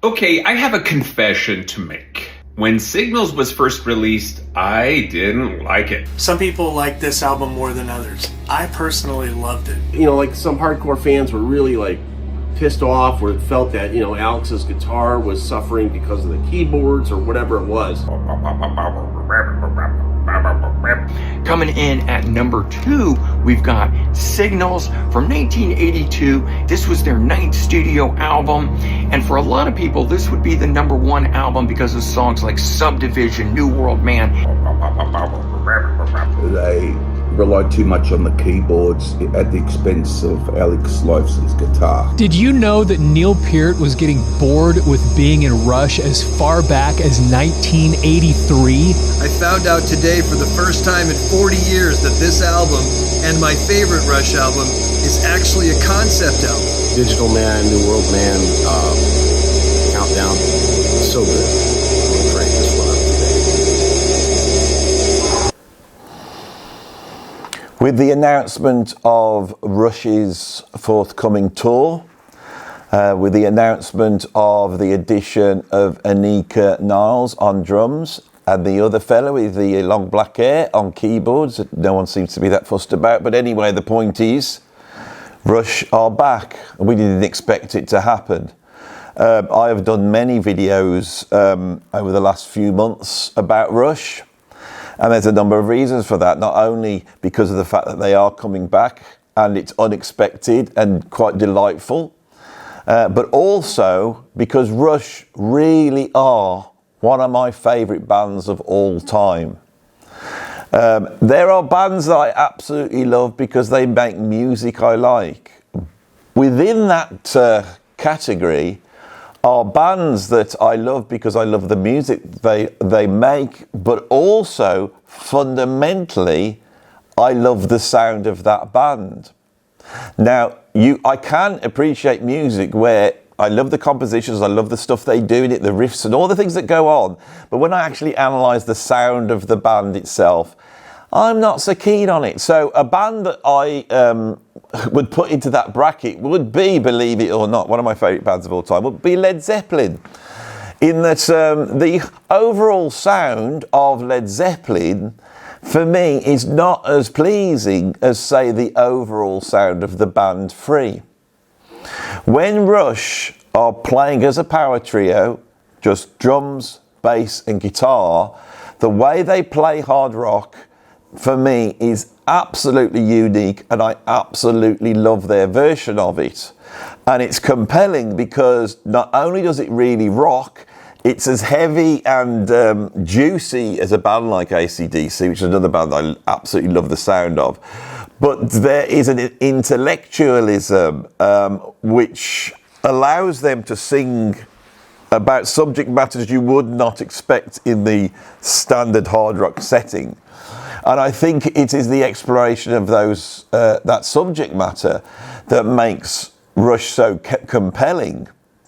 Okay, I have a confession to make. When Signals was first released, I didn't like it. Some people like this album more than others. I personally loved it. You know, like some hardcore fans were really like pissed off or felt that, you know, Alex's guitar was suffering because of the keyboards or whatever it was. Coming in at number 2, we've got Signals from 1982. This was their 9th studio album, and for a lot of people, this would be the number 1 album because of songs like Subdivision, New World Man. They relied too much on the keyboards at the expense of Alex Lifeson's guitar. Did you know that Neil Peart was getting bored with being in Rush as far back as 1983? I found out today for the first time in 40 years that this album and my favorite Rush album is actually a concept album. Digital Man, New World Man, Countdown, so good. I'm gonna crank this one up today. With the announcement of Rush's forthcoming tour, with the announcement of the addition of Anika Niles on drums, and the other fellow with the long black hair on keyboards, that no one seems to be that fussed about. But anyway, the point is, Rush are back. We didn't expect it to happen. I have done many videos over the last few months about Rush. And there's a number of reasons for that, not only because of the fact that they are coming back and it's unexpected and quite delightful, but also because Rush really are one of my favourite bands of all time. There are bands that I absolutely love because they make music I like. Within that category are bands that I love because I love the music they make, but also fundamentally I love the sound of that band. Now, I can appreciate music where I love the compositions, I love the stuff they do in it, the riffs and all the things that go on, but when I actually analyse the sound of the band itself, I'm not so keen on it. So a band that I would put into that bracket would be, believe it or not, one of my favourite bands of all time, would be Led Zeppelin. In that the overall sound of Led Zeppelin, for me, is not as pleasing as, say, the overall sound of the band Free. When Rush are playing as a power trio, just drums, bass and guitar, the way they play hard rock, for me, is absolutely unique, and I absolutely love their version of it. And it's compelling because not only does it really rock, it's as heavy and juicy as a band like AC/DC, which is another band I absolutely love the sound of. But there is an intellectualism which allows them to sing about subject matters you would not expect in the standard hard rock setting. And I think it is the exploration of those that subject matter that makes Rush so compelling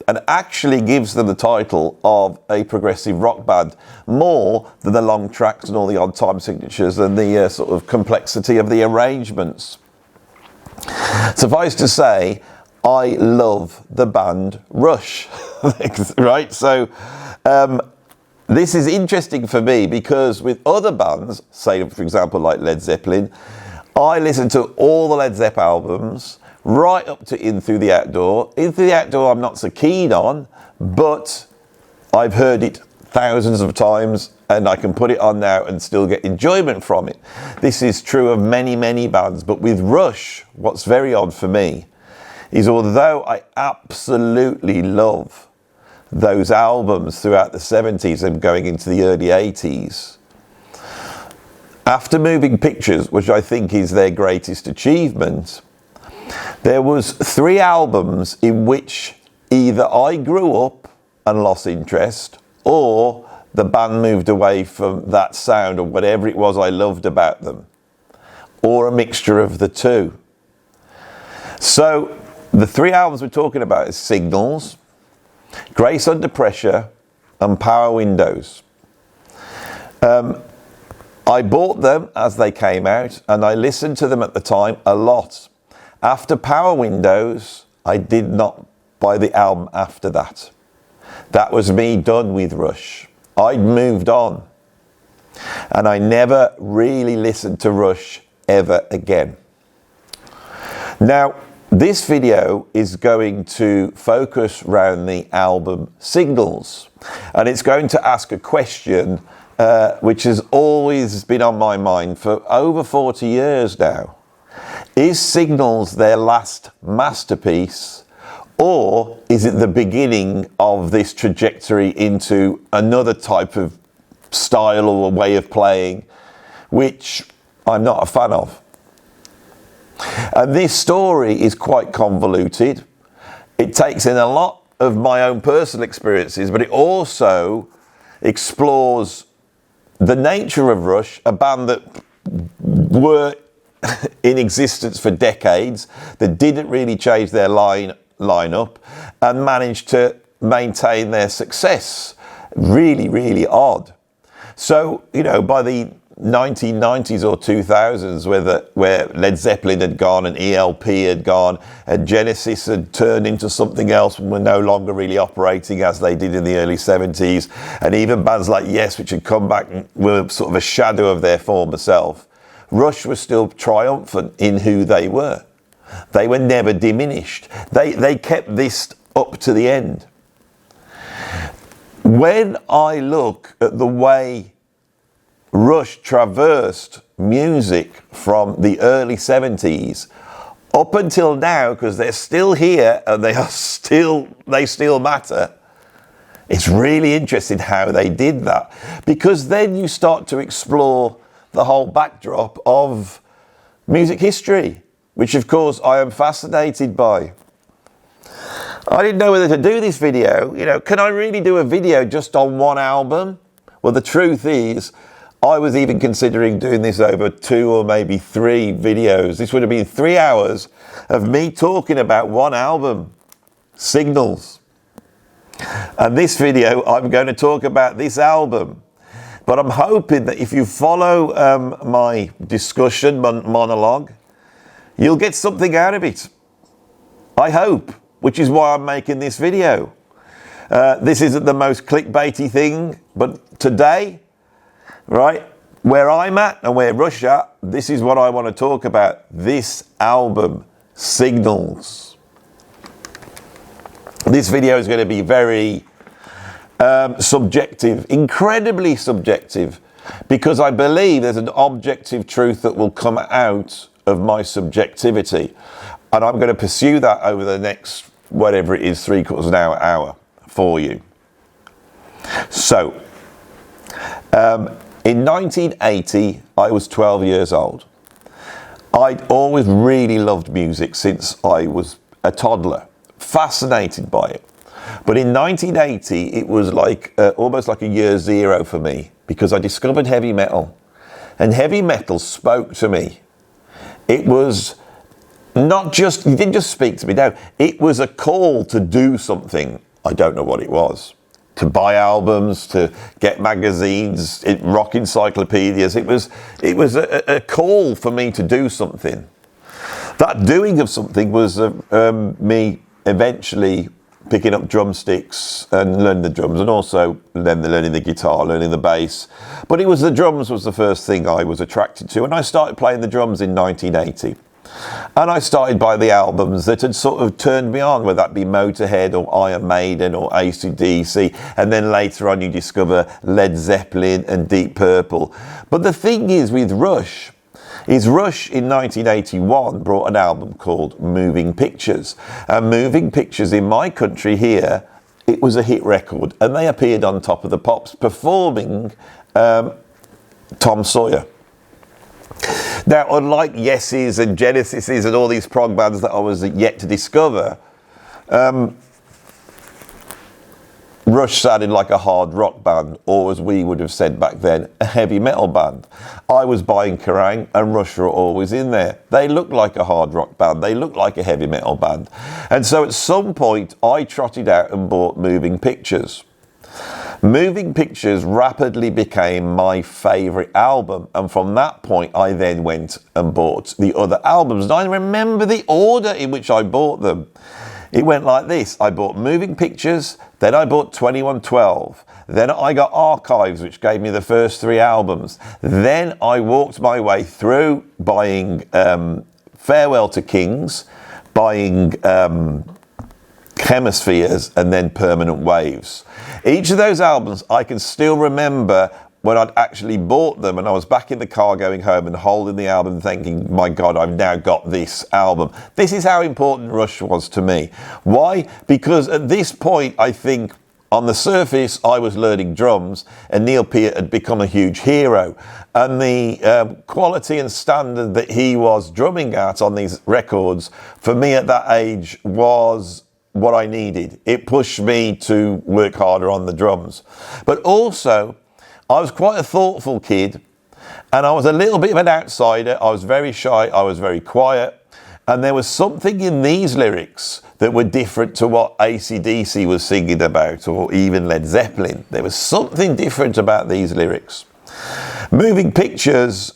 and actually gives them the title of a progressive rock band more than the long tracks and all the odd time signatures and the sort of complexity of the arrangements. Suffice to say, I love the band Rush, right? So this is interesting for me because with other bands, say for example like Led Zeppelin, I listen to all the Led Zepp albums right up to In Through the Outdoor. In Through the Outdoor I'm not so keen on, but I've heard it thousands of times and I can put it on now and still get enjoyment from it. This is true of many, many bands, but with Rush, what's very odd for me is although I absolutely love those albums throughout the 70s and going into the early 80s, after Moving Pictures, which I think is their greatest achievement, there was 3 albums in which either I grew up and lost interest, or the band moved away from that sound or whatever it was I loved about them, or a mixture of the two. So the 3 albums we're talking about is Signals, Grace Under Pressure and Power Windows. I bought them as they came out and I listened to them at the time a lot. After Power Windows, I did not buy the album after that. That was me done with Rush. I'd moved on. And I never really listened to Rush ever again. Now, this video is going to focus around the album Signals. And it's going to ask a question which has always been on my mind for over 40 years now. Is Signals their last masterpiece, or is it the beginning of this trajectory into another type of style or a way of playing, which I'm not a fan of? And this story is quite convoluted. It takes in a lot of my own personal experiences, but it also explores the nature of Rush, a band that were in existence for decades, that didn't really change their lineup and managed to maintain their success. Really, really odd. So, you know, by the 1990s or 2000s, where Led Zeppelin had gone and ELP had gone and Genesis had turned into something else and were no longer really operating as they did in the early 70s, and even bands like Yes, which had come back and were sort of a shadow of their former self, Rush was still triumphant in who they were. They were never diminished. They kept this up to the end. When I look at the way Rush traversed music from the early 70s up until now, because they're still here and they still matter, it's really interesting how they did that, because then you start to explore the whole backdrop of music history, which of course I am fascinated by. I didn't know whether to do this video. You know, can I really do a video just on one album? Well, the truth is, I was even considering doing this over 2 or maybe 3 videos. This would have been 3 hours of me talking about one album, Signals. And this video, I'm going to talk about this album. But I'm hoping that if you follow my discussion monologue, you'll get something out of it. I hope, which is why I'm making this video. This isn't the most clickbaity thing, but today, right, where I'm at and where Rush at, this is what I want to talk about. This album, Signals. This video is going to be very subjective, incredibly subjective, because I believe there's an objective truth that will come out of my subjectivity, and I'm going to pursue that over the next, whatever it is, 3/4 of an hour for you. So, in 1980, I was 12 years old. I'd always really loved music since I was a toddler, fascinated by it. But in 1980, it was like almost like a year zero for me, because I discovered heavy metal. And heavy metal spoke to me. It was not just, it didn't just speak to me, no. It was a call to do something. I don't know what it was. To buy albums, to get magazines, rock encyclopedias. It was a call for me to do something. That doing of something was me eventually picking up drumsticks and learning the drums, and also then learning the guitar, learning the bass. But it was the drums was the first thing I was attracted to, and I started playing the drums in 1980. And I started by the albums that had sort of turned me on, whether that be Motorhead or Iron Maiden or AC/DC, and then later on you discover Led Zeppelin and Deep Purple. But the thing is with Rush, Rush in 1981 brought an album called Moving Pictures. And Moving Pictures in my country here, it was a hit record, and they appeared on Top of the Pops performing Tom Sawyer. Now, unlike Yeses and Genesises and all these prog bands that I was yet to discover, Rush sounded like a hard rock band, or as we would have said back then, a heavy metal band. I was buying Kerrang and Rush were always in there. They looked like a hard rock band. They looked like a heavy metal band. And so at some point, I trotted out and bought Moving Pictures. Moving Pictures rapidly became my favourite album, and from that point I then went and bought the other albums. And I remember the order in which I bought them. It went like this. I bought Moving Pictures, then I bought 2112. Then I got Archives, which gave me the first 3 albums. Then I walked my way through buying Farewell to Kings, buying Hemispheres, and then Permanent Waves. Each of those albums, I can still remember when I'd actually bought them and I was back in the car going home and holding the album thinking, my God, I've now got this album. This is how important Rush was to me. Why? Because at this point, I think, on the surface, I was learning drums and Neil Peart had become a huge hero. And the quality and standard that he was drumming at on these records, for me at that age, was what I needed. It pushed me to work harder on the drums. But also, I was quite a thoughtful kid and I was a little bit of an outsider. I was very shy, I was very quiet. And there was something in these lyrics that were different to what AC/DC was singing about, or even Led Zeppelin. There was something different about these lyrics. Moving Pictures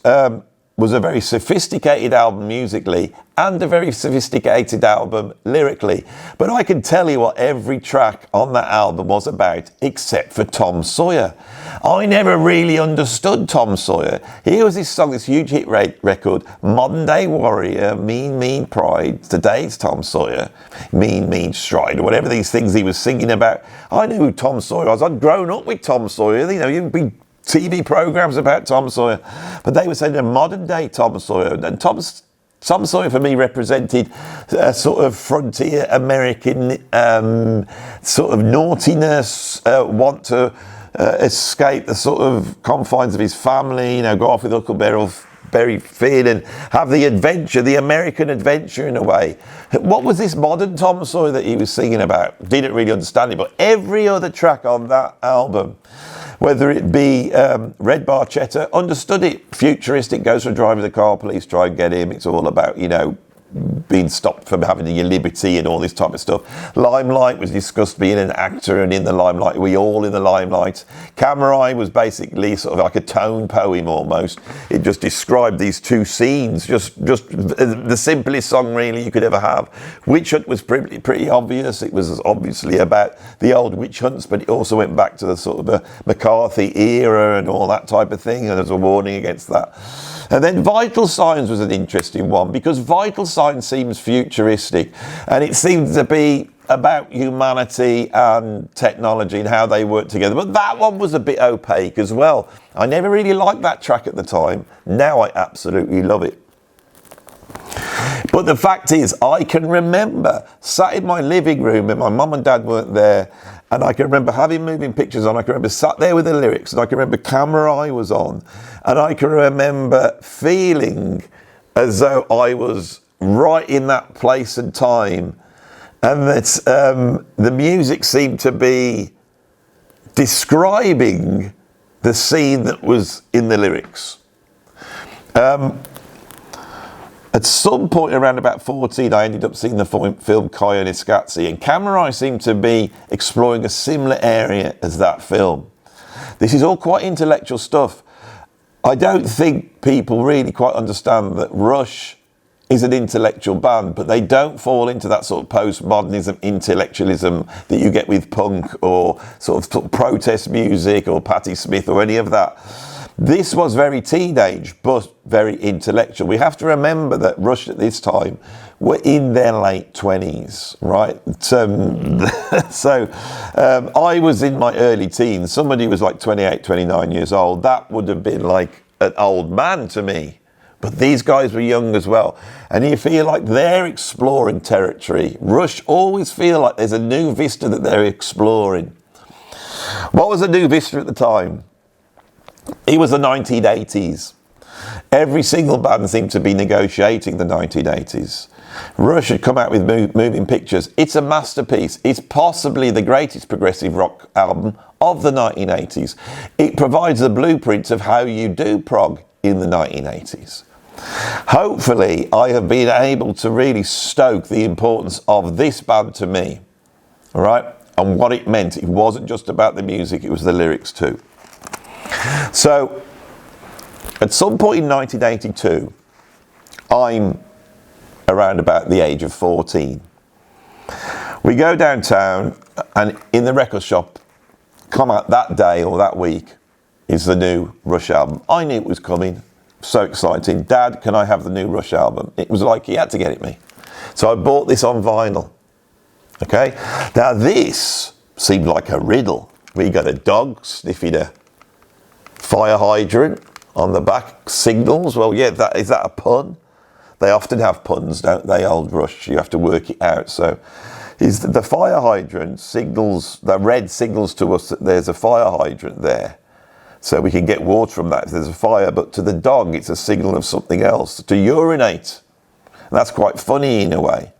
was a very sophisticated album musically and a very sophisticated album lyrically. But I can tell you what every track on that album was about, except for Tom Sawyer. I never really understood Tom Sawyer. Here was this song, this huge hit record, Modern Day Warrior, Mean, Mean Pride, Today's Tom Sawyer, Mean, Mean Stride, or whatever these things he was singing about. I knew who Tom Sawyer was. I'd grown up with Tom Sawyer. You know, you'd be TV programs about Tom Sawyer, but they were saying a modern day Tom Sawyer, and Tom Sawyer for me represented a sort of frontier American sort of naughtiness, want to escape the sort of confines of his family, you know, go off with Huckleberry Finn and have the adventure, the American adventure in a way. What was this modern Tom Sawyer that he was singing about? Didn't really understand it, but every other track on that album, whether it be Red Barchetta, understood it. Futuristic, goes for driving the car, police try and get him. It's all about, you know, being stopped from having your liberty and all this type of stuff. Limelight was discussed being an actor and in the limelight. We all in the limelight. Camera Eye was basically sort of like a tone poem almost. It just described these two scenes, just the simplest song really you could ever have. Witch Hunt was pretty obvious. It was obviously about the old witch hunts, but it also went back to the sort of the McCarthy era and all that type of thing, and there's a warning against that. And then Vital Signs was an interesting one, because Vital Signs seems futuristic and it seems to be about humanity and technology and how they work together. But that one was a bit opaque as well. I never really liked that track at the time. Now I absolutely love it. But the fact is, I can remember sat in my living room and my mum and dad weren't there, and I can remember having Moving Pictures on. I can remember sat there with the lyrics, and I can remember Camera Eye was on, and I can remember feeling as though I was right in that place and time, and that the music seemed to be describing the scene that was in the lyrics. At some point around about 14, I ended up seeing the film Koyaanisqatsi, and Camera Eye seemed to be exploring a similar area as that film. This is all quite intellectual stuff. I don't think people really quite understand that Rush is an intellectual band, but they don't fall into that sort of postmodernism, intellectualism that you get with punk or sort of protest music or Patti Smith or any of that. This was very teenage, but very intellectual. We have to remember that Rush at this time were in their late 20s, right? I was in my early teens. Somebody was like 28, 29 years old. That would have been like an old man to me. But these guys were young as well. And you feel like they're exploring territory. Rush always feel like there's a new vista that they're exploring. What was a new vista at the time? It was the 1980s. Every single band seemed to be negotiating the 1980s. Rush had come out with Moving Pictures. It's a masterpiece. It's possibly the greatest progressive rock album of the 1980s. It provides the blueprint of how you do prog in the 1980s. Hopefully, I have been able to really stoke the importance of this band to me, all right, and what it meant. It wasn't just about the music, it was the lyrics too. So, at some point in 1982, I'm around about the age of 14. We go downtown, and in the record shop, come out that day or that week, is the new Rush album. I knew it was coming. So exciting. Dad, can I have the new Rush album? It was like he had to get it me. So I bought this on vinyl. Okay? Now this seemed like a riddle. We got a dog sniffing a fire hydrant on the back. Signals. Well, yeah, is that a pun? They often have puns, don't they, old Rush? You have to work it out. So is the fire hydrant signals, the red signals to us that there's a fire hydrant there. So we can get water from that if there's a fire. But to the dog, it's a signal of something else, to urinate. And that's quite funny in a way.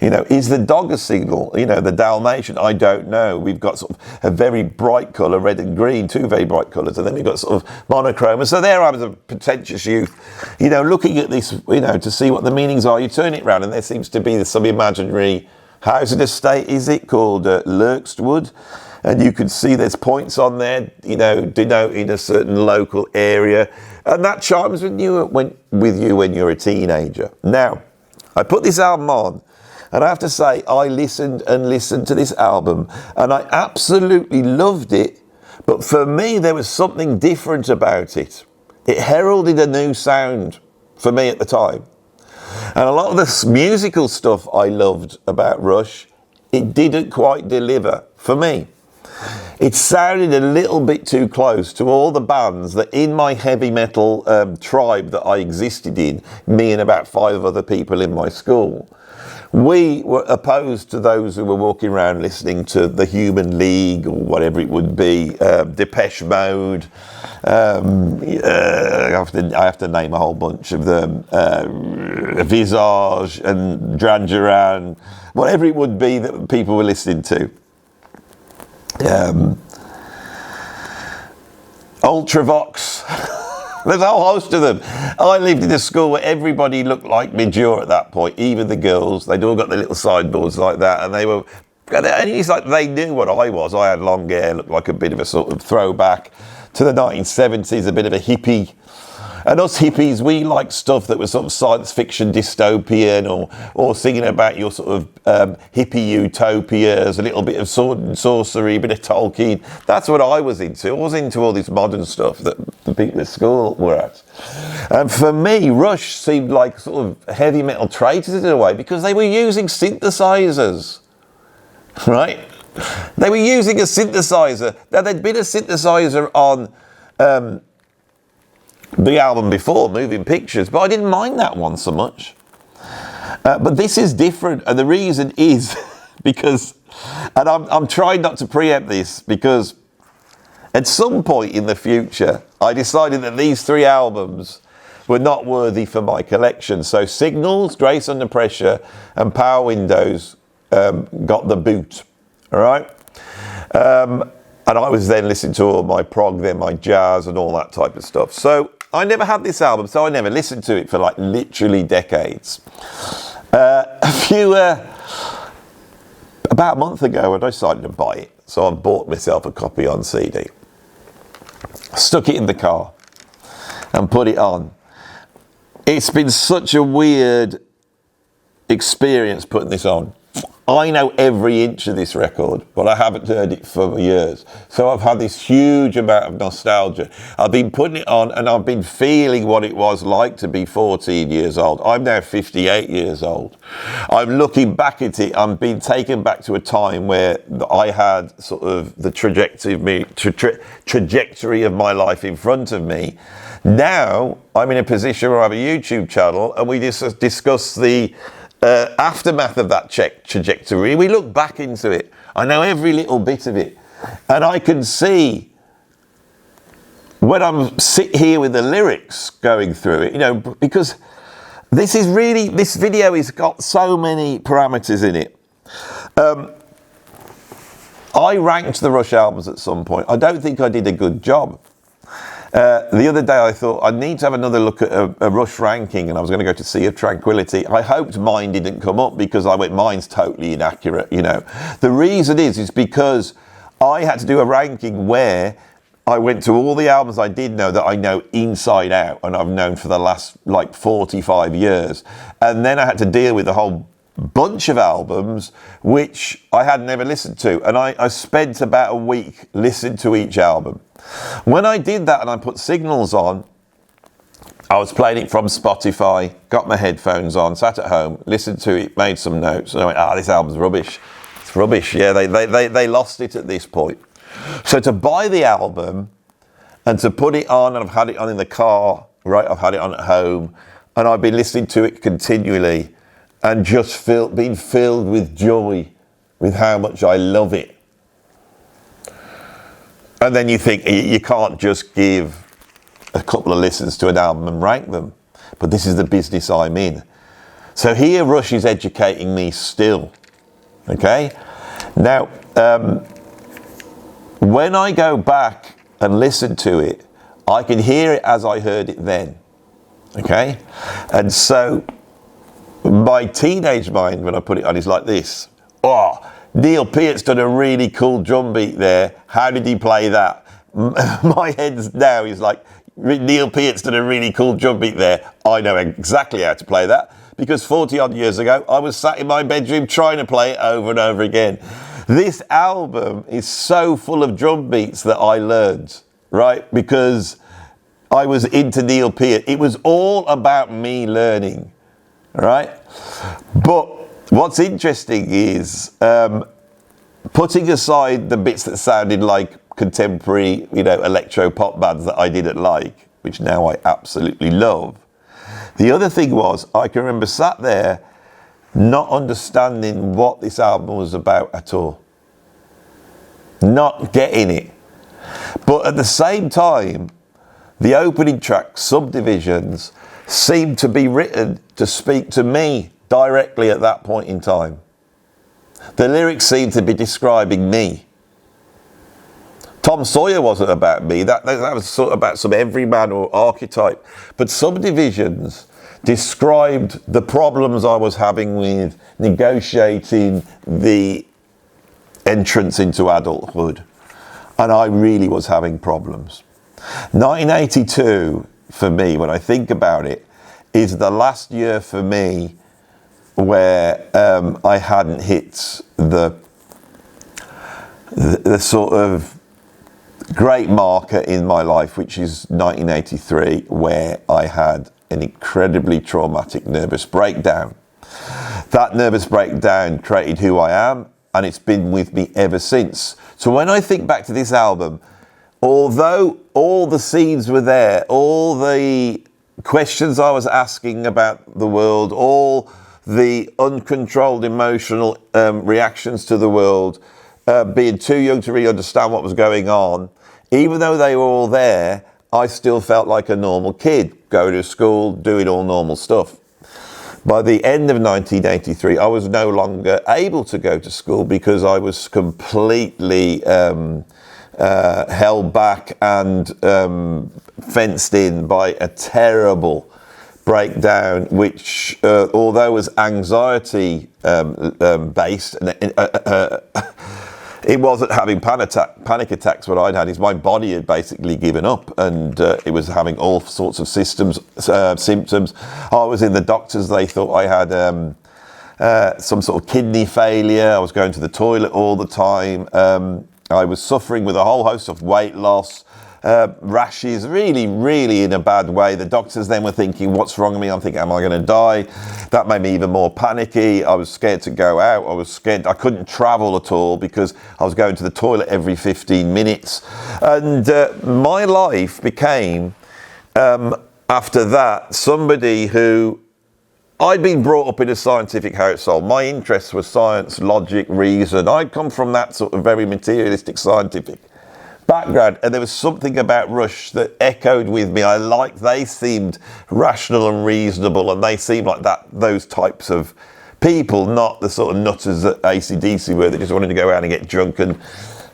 You know, is the dog a signal? You know, the Dalmatian, I don't know. We've got sort of a very bright colour, red and green, two very bright colours. And then we've got sort of monochrome. And so there I was, a pretentious youth, you know, looking at this, you know, to see what the meanings are. You turn it round and there seems to be some imaginary housing estate, is it, called Lurkstwood. And you can see there's points on there, you know, denoting a certain local area. And that chimes with you when you're a teenager. Now, I put this album on, and I have to say, I listened and listened to this album, and I absolutely loved it. But for me, there was something different about it. It heralded a new sound for me at the time. And a lot of the musical stuff I loved about Rush, it didn't quite deliver for me. It sounded a little bit too close to all the bands that in my heavy metal tribe that I existed in, me and about 5 other people in my school, we were opposed to those who were walking around listening to the Human League or whatever it would be, Depeche Mode. I have to name a whole bunch of them, Visage and Duran Duran, whatever it would be that people were listening to. Ultravox. There's a whole host of them. I lived in a school where everybody looked like Midure at that point, even the girls. They'd all got their little sideboards like that, and and it's like they knew what I was. I had long hair, looked like a bit of a sort of throwback to the 1970s, a bit of a hippie. And us hippies, we liked stuff that was sort of science fiction dystopian or singing about your sort of hippie utopias, a little bit of sword and sorcery, a bit of Tolkien. That's what I was into. I was into all this modern stuff that the people at school were at. And for me, Rush seemed like sort of heavy metal traitors in a way because they were using synthesizers, right? They were using a synthesizer. Now, there'd been a synthesizer on the album before, Moving Pictures, but I didn't mind that one so much. But this is different, and the reason is because, and I'm trying not to preempt this, because at some point in the future, I decided that these 3 albums were not worthy for my collection. So Signals, Grace Under Pressure, and Power Windows got the boot, all right? And I was then listening to all my prog, then my jazz and all that type of stuff. So I never had this album, so I never listened to it for like literally decades. About a month ago, I decided to buy it. So I bought myself a copy on CD. Stuck it in the car and put it on. It's been such a weird experience putting this on. I know every inch of this record, but I haven't heard it for years. So I've had this huge amount of nostalgia. I've been putting it on and I've been feeling what it was like to be 14 years old. I'm now 58 years old. I'm looking back at it. I'm being taken back to a time where I had sort of the trajectory of my life in front of me. Now I'm in a position where I have a YouTube channel and we just discuss the aftermath of that trajectory. We look back into it. I know every little bit of it. And I can see when I'm sit here with the lyrics going through it, you know, because this video has got so many parameters in it. I ranked the Rush albums at some point. I don't think I did a good job. The other day I thought I need to have another look at a Rush ranking, and I was going to go to Sea of Tranquility. I hoped mine didn't come up because I went, mine's totally inaccurate, you know. The reason is because I had to do a ranking where I went to all the albums I did know that I know inside out and I've known for the last like 45 years. And then I had to deal with the whole bunch of albums which I had never listened to, and I spent about a week listening to each album. When I did that and I put Signals on, I was playing it from Spotify, got my headphones on, sat at home, listened to it, made some notes, and I went, this album's rubbish. It's rubbish. Yeah, they lost it at this point. So to buy the album and to put it on, and I've had it on in the car, right, I've had it on at home, and I've been listening to it continually and just been filled with joy with how much I love it. And then you think, you can't just give a couple of listens to an album and rank them. But this is the business I'm in. So here Rush is educating me still. Okay? Now, when I go back and listen to it, I can hear it as I heard it then. Okay? And so my teenage mind, when I put it on, is like this. Neil Peart's done a really cool drum beat there. How did he play that? My head now is like, Neil Peart's done a really cool drum beat there. I know exactly how to play that, because 40 odd years ago, I was sat in my bedroom trying to play it over and over again. This album is so full of drum beats that I learned, right? Because I was into Neil Peart. It was all about me learning, right? But what's interesting is putting aside the bits that sounded like contemporary, electro pop bands that I didn't like, which now I absolutely love. The other thing was, I can remember sat there not understanding what this album was about at all. Not getting it. But at the same time, the opening track, Subdivisions, seemed to be written to speak to me directly at that point in time. The lyrics seemed to be describing me. Tom Sawyer wasn't about me. That was sort of about some everyman or archetype. But Subdivisions described the problems I was having with negotiating the entrance into adulthood. And I really was having problems. 1982, for me, when I think about it, is the last year for me where I hadn't hit the sort of great marker in my life, which is 1983, where I had an incredibly traumatic nervous breakdown. That nervous breakdown created who I am, and it's been with me ever since. So when I think back to this album, although all the seeds were there, all the questions I was asking about the world, all the uncontrolled emotional reactions to the world, being too young to really understand what was going on, even though they were all there, I still felt like a normal kid, going to school, doing all normal stuff. By the end of 1983, I was no longer able to go to school because I was completely held back and fenced in by a terrible breakdown, which, although was anxiety based, it wasn't having panic attacks. What I'd had is my body had basically given up, and it was having all sorts of symptoms. I was in the doctors, they thought I had some sort of kidney failure. I was going to the toilet all the time. I was suffering with a whole host of weight loss, rashes, really in a bad way. The doctors then were thinking, what's wrong with me? I'm thinking, am I going to die? That made me even more panicky. I was scared to go out. I was scared. I couldn't travel at all because I was going to the toilet every 15 minutes. And my life became, after that, somebody who I'd been brought up in a scientific household. My interests were science, logic, reason. I'd come from that sort of very materialistic scientific background, and there was something about Rush that echoed with me. They seemed rational and reasonable, and they seemed like those types of people, not the sort of nutters that AC/DC were that just wanted to go out and get drunk and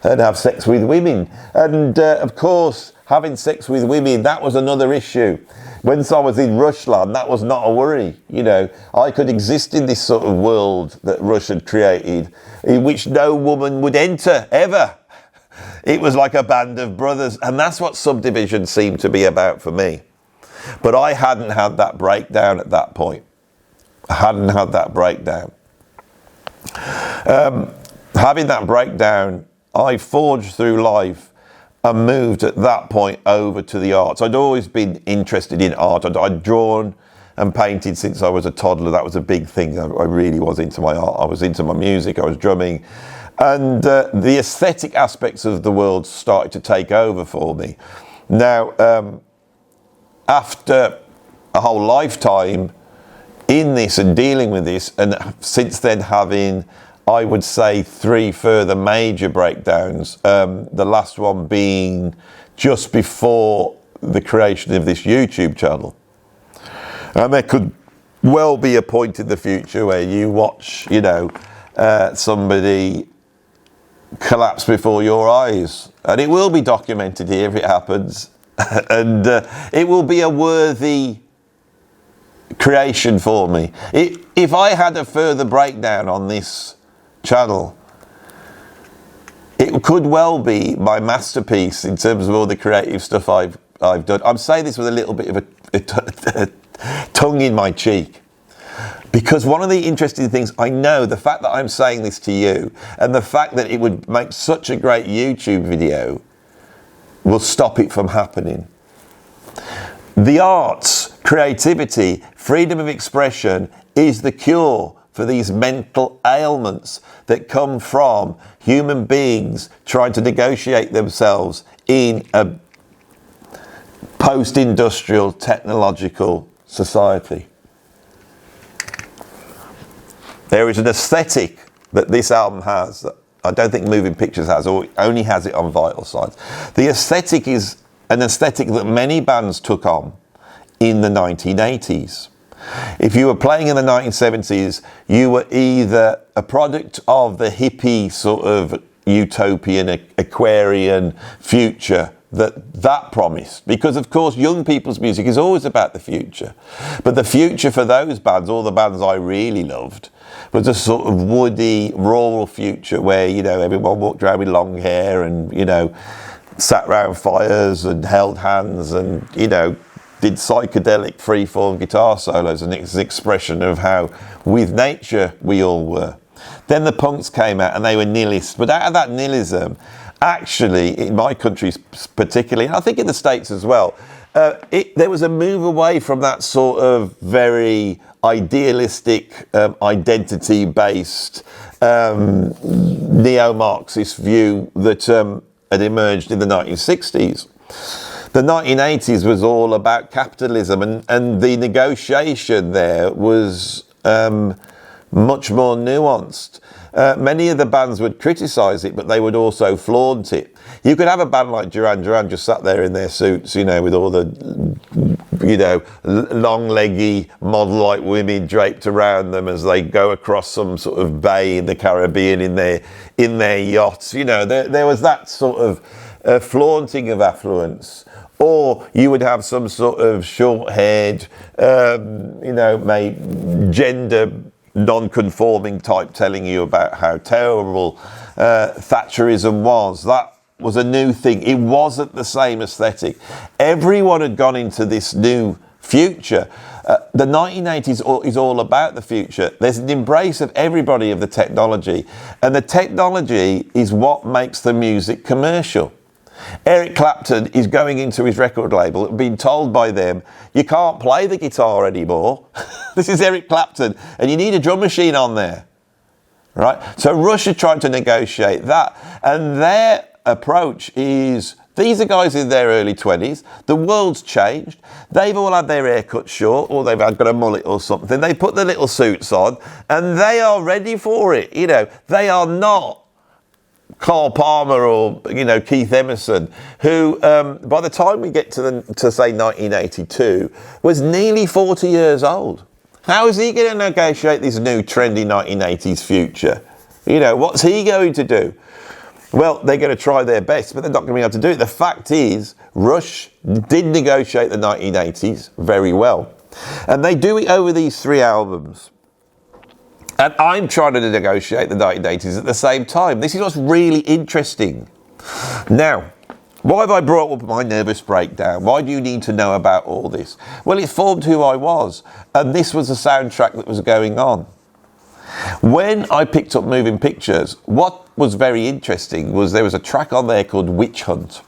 have sex with women. And of course, having sex with women, that was another issue. When I was in Rushland, that was not a worry. I could exist in this sort of world that Rush had created, in which no woman would enter, ever. It was like a band of brothers, and that's what Subdivision seemed to be about for me. But I hadn't had that breakdown at that point. I hadn't had that breakdown. Having that breakdown, I forged through life and moved at that point over to the arts. I'd always been interested in art. I'd drawn and painted since I was a toddler. That was a big thing. I really was into my art. I was into my music. I was drumming. And the aesthetic aspects of the world started to take over for me. Now, after a whole lifetime in this and dealing with this, and since then having, I would say, 3 further major breakdowns, the last one being just before the creation of this YouTube channel. And there could well be a point in the future where you watch, somebody collapse before your eyes. And it will be documented here if it happens. And it will be a worthy creation for me. If I had a further breakdown on this channel, it could well be my masterpiece in terms of all the creative stuff I've done. I'm saying this with a little bit of a tongue in my cheek, because one of the interesting things, I know the fact that I'm saying this to you and the fact that it would make such a great YouTube video will stop it from happening. The arts, creativity, freedom of expression is the cure for these mental ailments that come from human beings trying to negotiate themselves in a post-industrial technological society. There is an aesthetic that this album has that I don't think Moving Pictures has, or only has it on Vital Signs. The aesthetic is an aesthetic that many bands took on in the 1980s. If you were playing in the 1970s, you were either a product of the hippie sort of utopian, Aquarian future that promised, because of course young people's music is always about the future, but the future for those bands, all the bands I really loved, was a sort of woody rural future where everyone walked around with long hair and sat around fires and held hands and did psychedelic freeform guitar solos, and it's an expression of how with nature we all were. Then the punks came out and they were nihilists, but out of that nihilism, actually, in my country particularly, and I think in the States as well, there was a move away from that sort of very idealistic, identity-based, neo-Marxist view that had emerged in the 1960s. The 1980s was all about capitalism, and the negotiation there was much more nuanced. Many of the bands would criticise it, but they would also flaunt it. You could have a band like Duran Duran just sat there in their suits, with all the, long-leggy, model-like women draped around them as they go across some sort of bay in the Caribbean in their yachts. There was that sort of flaunting of affluence. Or you would have some sort of short-haired, gender non-conforming type telling you about how terrible Thatcherism was. That was a new thing. It wasn't the same aesthetic. Everyone had gone into this new future. The 1980s is all about the future. There's an embrace of everybody of the technology, and the technology is what makes the music commercial. Eric Clapton is going into his record label, being told by them, you can't play the guitar anymore. This is Eric Clapton, and you need a drum machine on there. Right? So Rush are trying to negotiate that, and their approach is, these are guys in their early 20s, the world's changed, they've all had their hair cut short, or they've got a mullet or something, they put their little suits on, and they are ready for it. They are not Carl Palmer or Keith Emerson, who by the time we get to say 1982 was nearly 40 years old. How is he going to negotiate this new trendy 1980s future? What's he going to do? Well, they're going to try their best, but they're not going to be able to do it. The fact is, Rush did negotiate the 1980s very well, and they do it over these 3 albums. And I'm trying to negotiate the 1980s at the same time. This is what's really interesting. Now, why have I brought up my nervous breakdown? Why do you need to know about all this? Well, it formed who I was, and this was the soundtrack that was going on. When I picked up Moving Pictures, what was very interesting was there was a track on there called Witch Hunt.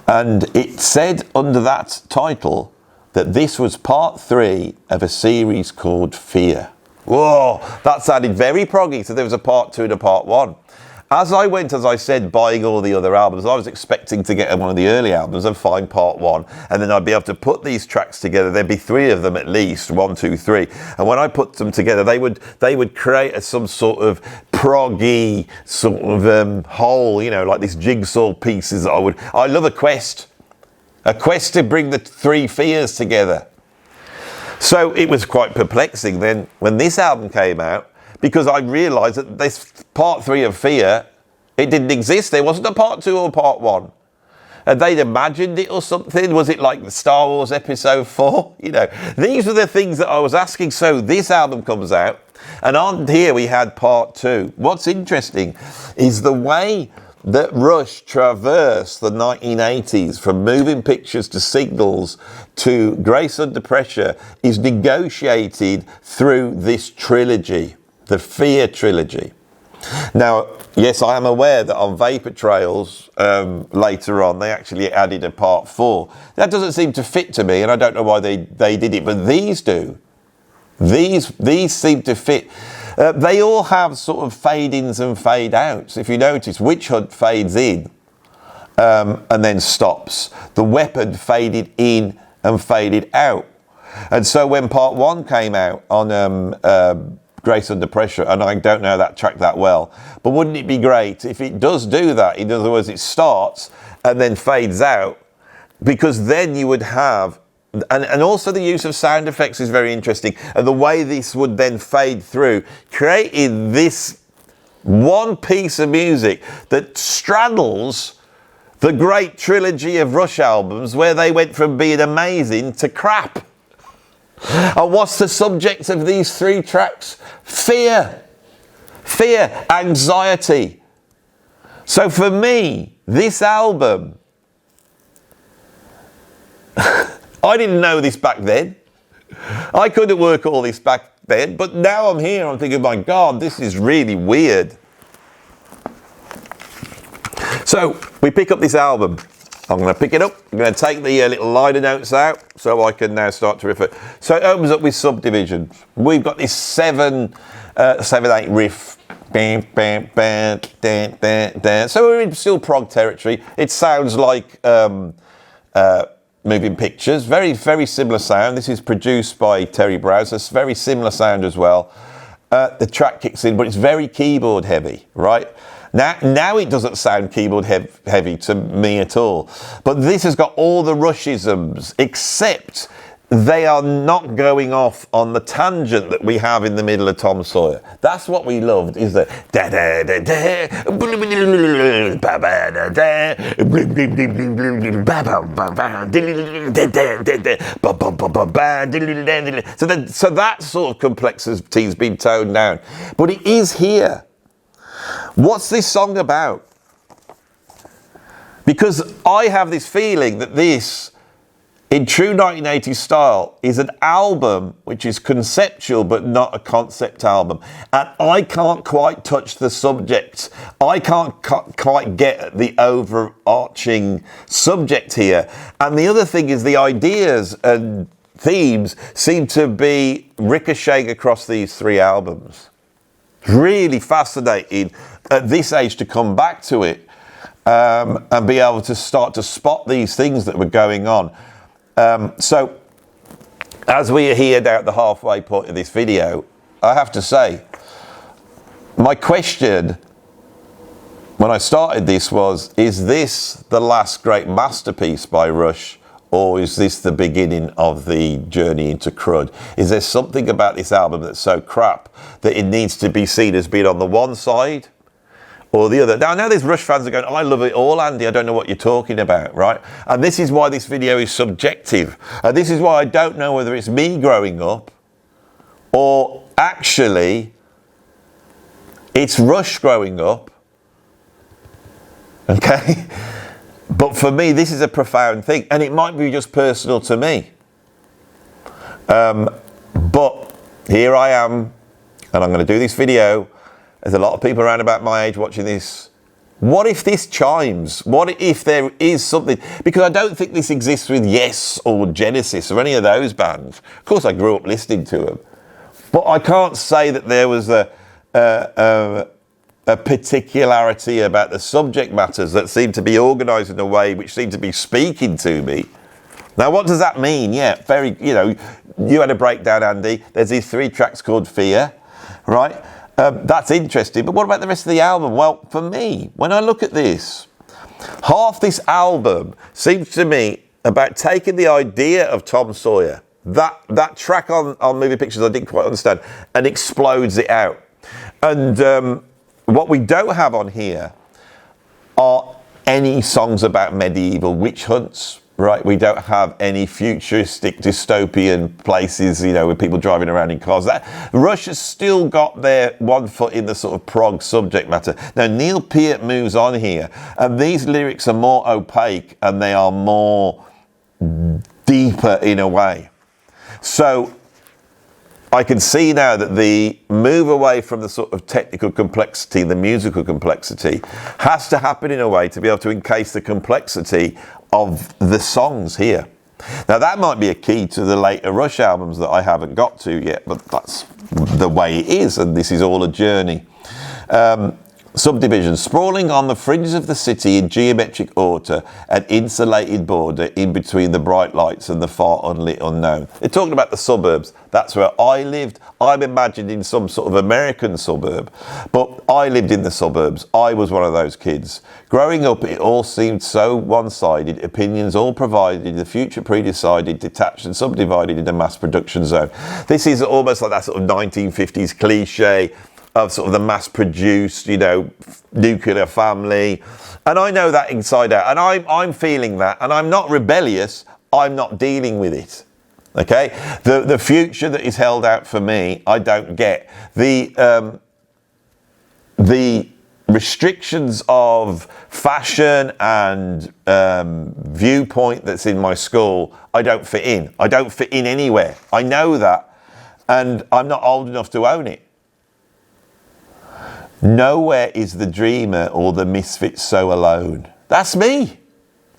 And it said under that title that this was part 3 of a series called Fear. Whoa, that sounded very proggy. So there was a part 2 and a part 1. As I said, buying all the other albums, I was expecting to get one of the early albums and find part 1. And then I'd be able to put these tracks together. There'd be 3 of them at least, 1, 2, 3. And when I put them together, they would create some sort of proggy sort of whole, you know, like these jigsaw pieces. I love a quest to bring the 3 Fears together. So it was quite perplexing then when this album came out, because I realised that this part 3 of Fear, it didn't exist. There wasn't a part 2 or part 1. And they'd imagined it or something. Was it like the Star Wars Episode 4? You know, these are the things that I was asking. So this album comes out, and on here we had part 2. What's interesting is the way that Rush traversed the 1980s from Moving Pictures to Signals to Grace Under Pressure is negotiated through this trilogy, the Fear Trilogy. Now, yes, I am aware that on Vapor Trails later on they actually added a part 4. That doesn't seem to fit to me, and I don't know why they did it, but these do. These seem to fit. They all have sort of fade-ins and fade-outs. If you notice, Witch Hunt fades in and then stops. The Weapon faded in and faded out. And so when part 1 came out on Grace Under Pressure, and I don't know that track that well, but wouldn't it be great if it does do that? In other words, it starts and then fades out, because then you would have, and also the use of sound effects is very interesting, and the way this would then fade through, creating this one piece of music that straddles the great trilogy of Rush albums where they went from being amazing to crap. And what's the subject of these 3 tracks? Fear. Fear, anxiety. So for me, this album, I didn't know this back then. I couldn't work all this back then, but now I'm here, I'm thinking, my God, this is really weird. So we pick up this album. I'm going to pick it up. I'm going to take the little liner notes out so I can now start to refer. So it opens up with Subdivision. We've got this 7/8 riff. Bam, bam, bam, dan, dan, dan. So we're in still prog territory. It sounds like Moving Pictures. Very, very similar sound. This is produced by Terry Browse. It's very similar sound as well. The track kicks in, but it's very keyboard heavy, right? Now it doesn't sound keyboard heavy to me at all. But this has got all the Rushisms, except they are not going off on the tangent that we have in the middle of Tom Sawyer. That's what we loved, is the da da da da ba ba da da so that sort of complexity has been toned down. But it is here. What's this song about? Because I have this feeling that this, in true 1980s style, is an album which is conceptual but not a concept album. And I can't quite touch the subject. I can't quite get at the overarching subject here. And the other thing is the ideas and themes seem to be ricocheting across these 3 albums. Really fascinating at this age to come back to it and be able to start to spot these things that were going on. So as we are here down at the halfway point of this video, I have to say, my question when I started this was, is this the last great masterpiece by Rush? Or is this the beginning of the journey into crud? Is there something about this album that's so crap that it needs to be seen as being on the one side or the other? Now, I know there's Rush fans are going, I love it all, Andy. I don't know what you're talking about, right? And this is why this video is subjective. And this is why I don't know whether it's me growing up or actually it's Rush growing up. Okay? But for me, this is a profound thing, and it might be just personal to me. But here I am, and I'm going to do this video. There's a lot of people around about my age watching this. What if this chimes? What if there is something? Because I don't think this exists with Yes or Genesis or any of those bands. Of course, I grew up listening to them. But I can't say that there was a particularity about the subject matters that seemed to be organised in a way which seemed to be speaking to me. Now, what does that mean? Yeah, very, you had a breakdown, Andy. There's these 3 tracks called Fear, right? That's interesting, but what about the rest of the album? Well, for me, when I look at this, half this album seems to me about taking the idea of Tom Sawyer, that track on Moving Pictures I didn't quite understand, and explodes it out. And what we don't have on here are any songs about medieval witch hunts. Right, we don't have any futuristic dystopian places, with people driving around in cars. Rush has still got their one foot in the sort of prog subject matter. Now, Neil Peart moves on here, and these lyrics are more opaque and they are more deeper in a way. So I can see now that the move away from the sort of technical complexity, the musical complexity, has to happen in a way to be able to encase the complexity of the songs here. Now, that might be a key to the later Rush albums that I haven't got to yet, but that's the way it is, and this is all a journey. Subdivision, sprawling on the fringes of the city in geometric order, an insulated border in between the bright lights and the far unlit unknown. They're talking about the suburbs. That's where I lived. I'm imagining some sort of American suburb, but I lived in the suburbs. I was one of those kids. Growing up, it all seemed so one-sided, opinions all provided, the future pre-decided, detached and subdivided in a mass production zone. This is almost like that sort of 1950s cliche of sort of the mass-produced, nuclear family. And I know that inside out. And I'm feeling that. And I'm not rebellious. I'm not dealing with it. Okay? The future that is held out for me, I don't get. The restrictions of fashion and viewpoint that's in my school, I don't fit in. I don't fit in anywhere. I know that. And I'm not old enough to own it. Nowhere is the dreamer or the misfit so alone. That's me.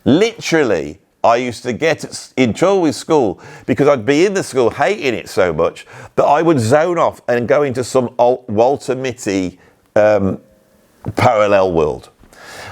Literally, I used to get in trouble with school because I'd be in the school hating it so much that I would zone off and go into some Walter Mitty parallel world.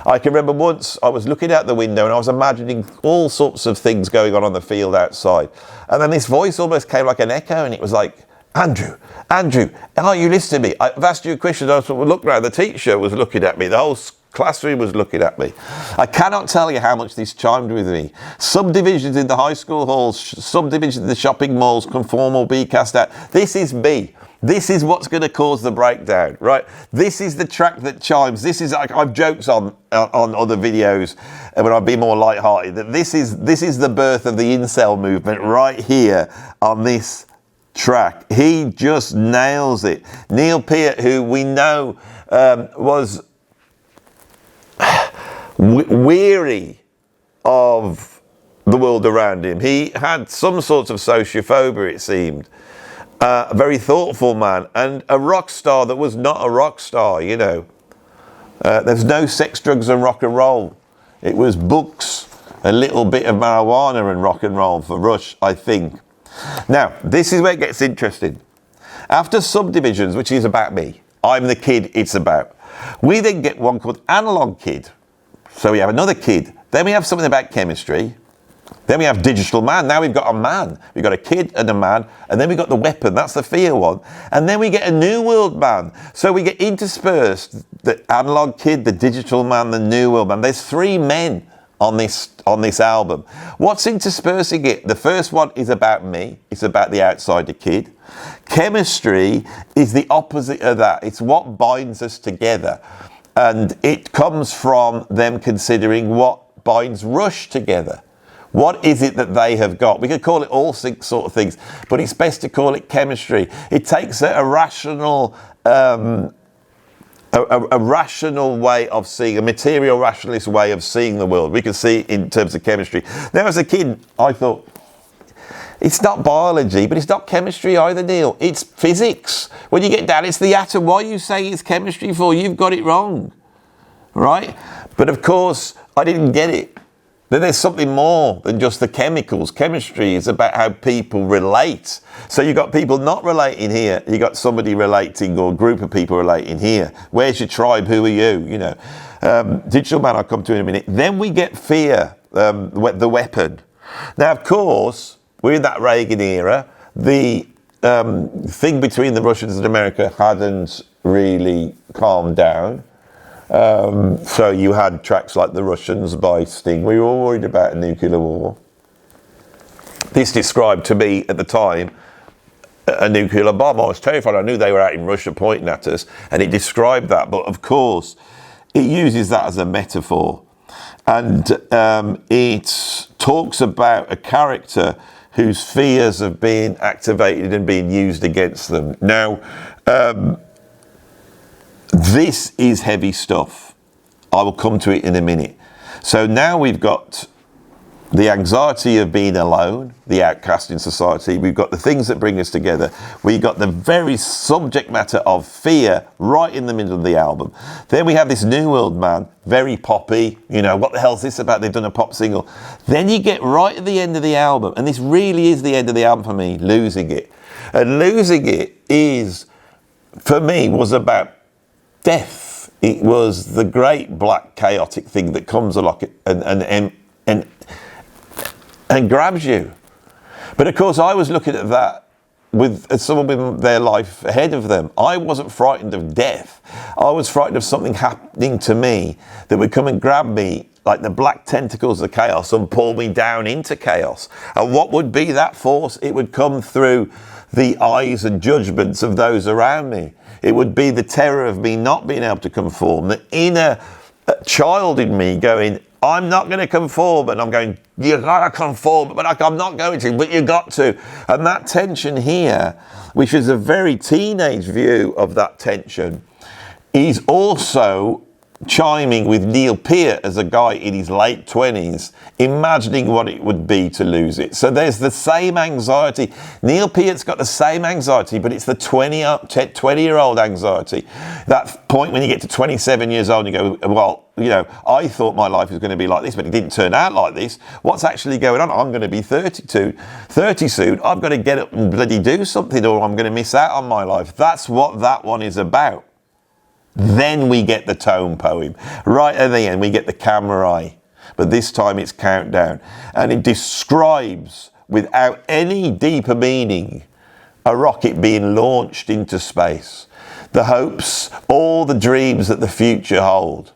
I can remember once I was looking out the window and I was imagining all sorts of things going on the field outside. And then this voice almost came like an echo, and it was like, Andrew, are you listening to me? I've asked you a question. I sort of looked around. The teacher was looking at me. The whole classroom was looking at me. I cannot tell you how much this chimed with me. Subdivisions in the high school halls, subdivisions in the shopping malls, conform or be cast out. This is me. This is what's going to cause the breakdown, right? This is the track that chimes. This is, I've joked on other videos when I've been more lighthearted, that this is the birth of the incel movement right here on this track. He just nails it. Neil Peart, who we know was weary of the world around him. He had some sort of sociophobia, it seemed. A very thoughtful man and a rock star that was not a rock star, There's no sex, drugs and rock and roll. It was books, a little bit of marijuana and rock and roll for Rush, I think. Now, this is where it gets interesting. After Subdivisions, which is about me, I'm the kid it's about, we then get one called Analog Kid. So we have another kid. Then we have something about chemistry. Then we have Digital Man. Now we've got a man. We've got a kid and a man. And then we've got the weapon. That's the Fear one. And then we get a New World Man. So we get interspersed the Analog Kid, the Digital Man, the New World Man. There's 3 men on this album. What's interspersing it? The first one is about me. It's about the outsider kid. Chemistry is the opposite of that. It's what binds us together. And it comes from them considering what binds Rush together. What is it that they have got? We could call it all sort of things, but it's best to call it chemistry. It takes a rational way of seeing, a material rationalist way of seeing the world. We can see it in terms of chemistry. Now, as a kid, I thought, It's not biology, but it's not chemistry either, Neil. It's physics. When you get down, it's the atom. Why are you saying it's chemistry for? You've got it wrong, right? But of course, I didn't get it. Then there's something more than just the chemicals. Chemistry is about how people relate. So you've got people not relating here. You've got somebody relating or a group of people relating here. Where's your tribe? Who are you? You know, Digital Man, I'll come to in a minute. Then we get fear, the weapon. Now, of course, we're in that Reagan era. The thing between the Russians and America hadn't really calmed down. So you had tracks like The Russians by Sting. We were all worried about a nuclear war. This described to me at the time a nuclear bomb. I was terrified. I knew they were out in Russia pointing at us, and it described that. But of course, it uses that as a metaphor. And it talks about a character whose fears have been activated and being used against them. Now, this is heavy stuff. I will come to it in a minute. So now we've got the anxiety of being alone, the outcast in society. We've got the things that bring us together. We've got the very subject matter of fear right in the middle of the album. Then we have this New World Man, very poppy. You know, what the hell's this about? They've done a pop single. Then you get right at the end of the album, and this really is the end of the album for me, Losing It. And Losing It is, for me, was about death. It was the great black chaotic thing that comes along and grabs you. But of course, I was looking at that with someone with their life ahead of them. I wasn't frightened of death. I was frightened of something happening to me that would come and grab me like the black tentacles of chaos and pull me down into chaos. And what would be that force? It would come through the eyes and judgments of those around me. It would be the terror of me not being able to conform, the inner child in me going, I'm not going to conform, and I'm going, you gotta conform, but I'm not going to, but you got to. And that tension here, which is a very teenage view of that tension, is also chiming with Neil Peart as a guy in his late 20s, imagining what it would be to lose it. So there's the same anxiety. Neil Peart's got the same anxiety, but it's the 20-year-old anxiety. That point when you get to 27 years old and you go, well, you know, I thought my life was going to be like this, but it didn't turn out like this. What's actually going on? I'm going to be 30 soon. I've got to get up and bloody do something, or I'm going to miss out on my life. That's what that one is about. Then we get the tone poem. Right at the end, we get the camera eye. But this time it's countdown. And it describes, without any deeper meaning, a rocket being launched into space. The hopes, all the dreams that the future hold.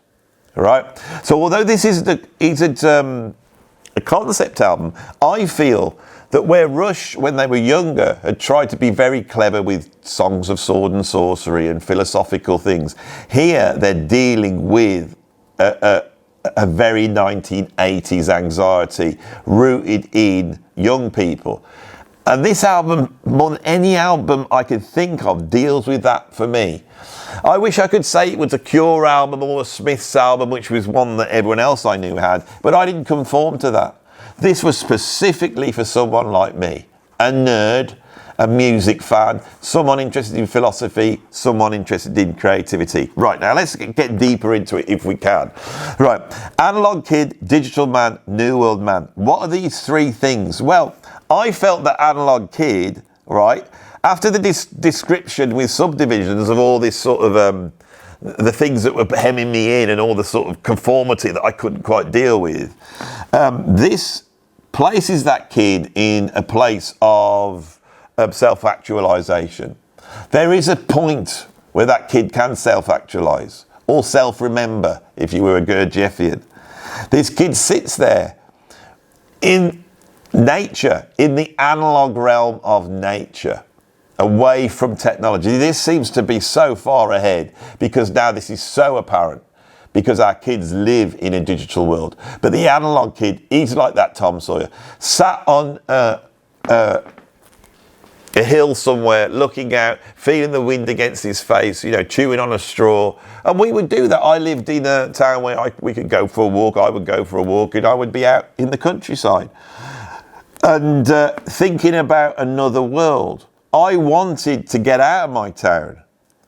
Right? So although this isn't a concept album, I feel that where Rush, when they were younger, had tried to be very clever with songs of sword and sorcery and philosophical things, here they're dealing with a very 1980s anxiety rooted in young people. And this album, more than any album I could think of, deals with that for me. I wish I could say it was a Cure album or a Smiths album, which was one that everyone else I knew had, but I didn't conform to that. This was specifically for someone like me, a nerd, a music fan, someone interested in philosophy, someone interested in creativity. Right, now let's get deeper into it if we can. Right, Analog Kid, Digital Man, New World Man. What are these three things? Well, I felt that Analog Kid, right, after the description with subdivisions of all this sort of the things that were hemming me in and all the sort of conformity that I couldn't quite deal with, this places that kid in a place of self-actualization. There is a point where that kid can self-actualize or self-remember, if you were a Gurdjieffian. This kid sits there in nature, in the analog realm of nature, away from technology. This seems to be so far ahead because now this is so apparent, because our kids live in a digital world. But the analog kid, he's like that Tom Sawyer, sat on a hill somewhere, looking out, feeling the wind against his face, you know, chewing on a straw. And we would do that. I lived in a town where we could go for a walk. I would go for a walk and I would be out in the countryside. and thinking about another world. I wanted to get out of my town,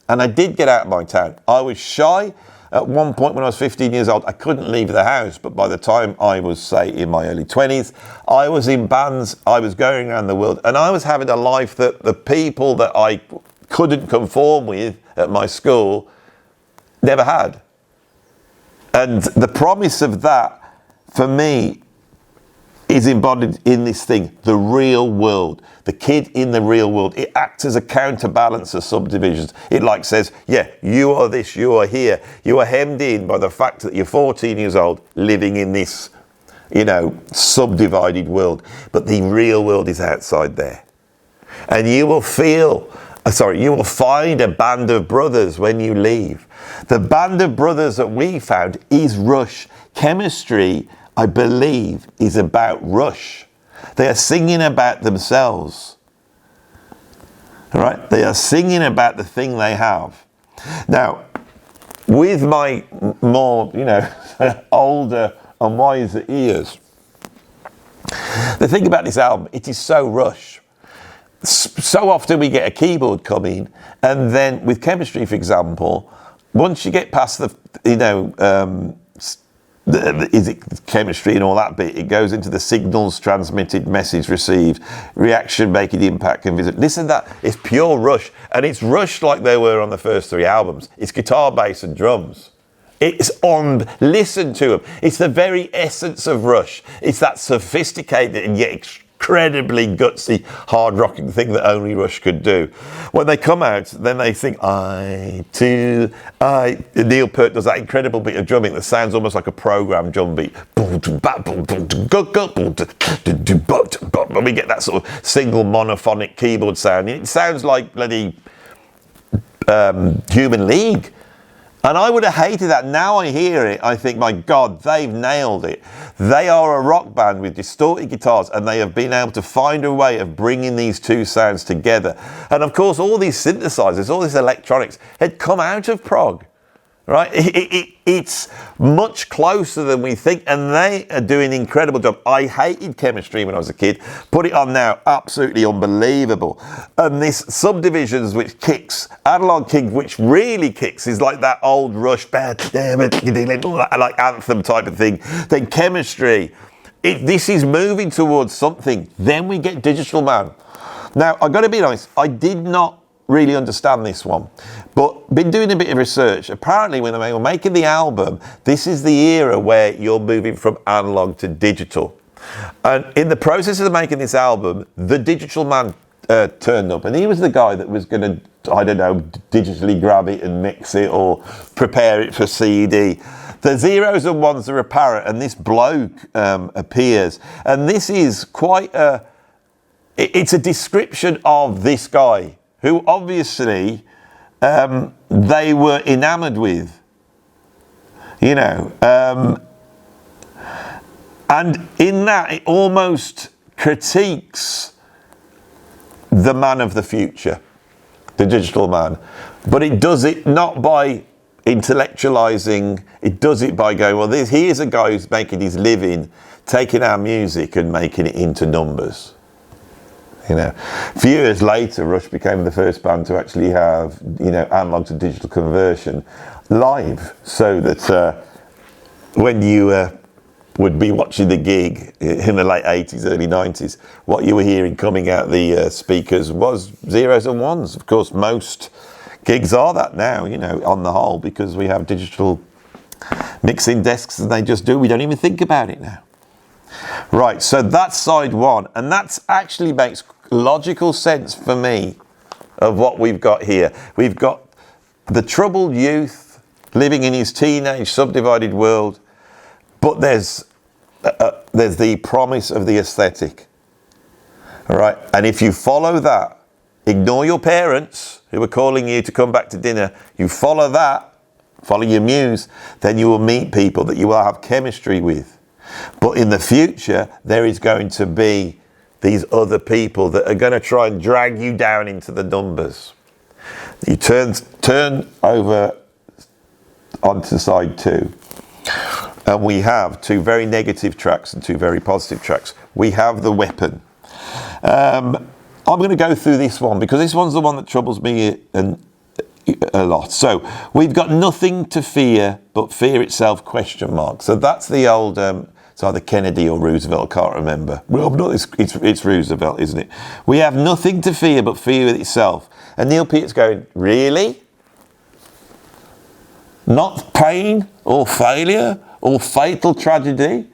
and I did get out of my town. I was shy. At one point when I was 15 years old, I couldn't leave the house, but by the time I was, say, in my early 20s, I was in bands, I was going around the world, and I was having a life that the people that I couldn't conform with at my school never had. And the promise of that, for me, is embodied in this thing, the real world. The kid in the real world. It acts as a counterbalance of subdivisions. It like says, yeah, you are this, you are here. You are hemmed in by the fact that you're 14 years old living in this, subdivided world. But the real world is outside there. And you will you will find a band of brothers when you leave. The band of brothers that we found is Rush. Chemistry, I believe, is about Rush. They are singing about themselves. All right? They are singing about the thing they have. Now, with my more, older and wiser ears, the thing about this album, it is so Rush. So often we get a keyboard come in, and then with Chemistry, for example, once you get past is it chemistry and all that bit, it goes into the signals transmitted, message received, reaction making impact and visit. Listen to that, it's pure Rush, and it's Rush like they were on the first 3 albums. It's guitar, bass and drums. It's on, listen to them. It's the very essence of Rush. It's that sophisticated and yet incredibly gutsy, hard-rocking thing that only Rush could do. When they come out, then they think, Neil Peart does that incredible bit of drumming that sounds almost like a programmed drum beat. And we get that sort of single monophonic keyboard sound. It sounds like bloody Human League. And I would have hated that. Now I hear it, I think, my God, they've nailed it. They are a rock band with distorted guitars, and they have been able to find a way of bringing these two sounds together. And of course, all these synthesizers, all this electronics had come out of prog, right? It's much closer than we think, and they are doing an incredible job. I hated Chemistry when I was a kid. Put it on now, absolutely unbelievable. And this Subdivisions, which kicks, Analog King, which really kicks, is like that old Rush, like anthem type of thing. Then Chemistry, this is moving towards something. Then we get Digital Man. Now, I've got to be honest, I did not really understand this one, but been doing a bit of research. Apparently when they were making the album, this is the era where you're moving from analog to digital, and in the process of making this album, the Digital Man turned up, and he was the guy that was going to, I don't know, digitally grab it and mix it or prepare it for CD. The zeros and ones are apparent, and this bloke appears, and this is quite it's a description of this guy who obviously they were enamored with, and in that it almost critiques the man of the future, the digital man, but it does it not by intellectualizing, it does it by going, well, he is a guy who's making his living taking our music and making it into numbers. A few years later, Rush became the first band to actually have, analog to digital conversion live, so that when you would be watching the gig in the late 80s, early 90s, what you were hearing coming out the speakers was zeros and ones. Of course, most gigs are that now, on the whole, because we have digital mixing desks and they just do. We don't even think about it now. Right, so that's side one, and that actually makes logical sense for me of what we've got here. We've got the troubled youth living in his teenage subdivided world, but there's the promise of the aesthetic. All right, and if you follow that, ignore your parents who are calling you to come back to dinner, you follow that, follow your muse, then you will meet people that you will have chemistry with. But in the future, there is going to be these other people that are going to try and drag you down into the numbers. You turn over onto side two. and we have 2 very negative tracks and 2 very positive tracks. We have the weapon. I'm going to go through this one because this one's the one that troubles me a lot. So we've got nothing to fear but fear itself, ? So that's the old, it's either Kennedy or Roosevelt, I can't remember. Well, no, it's Roosevelt, isn't it? We have nothing to fear but fear itself. And Neil Peart's going, really? Not pain or failure or fatal tragedy?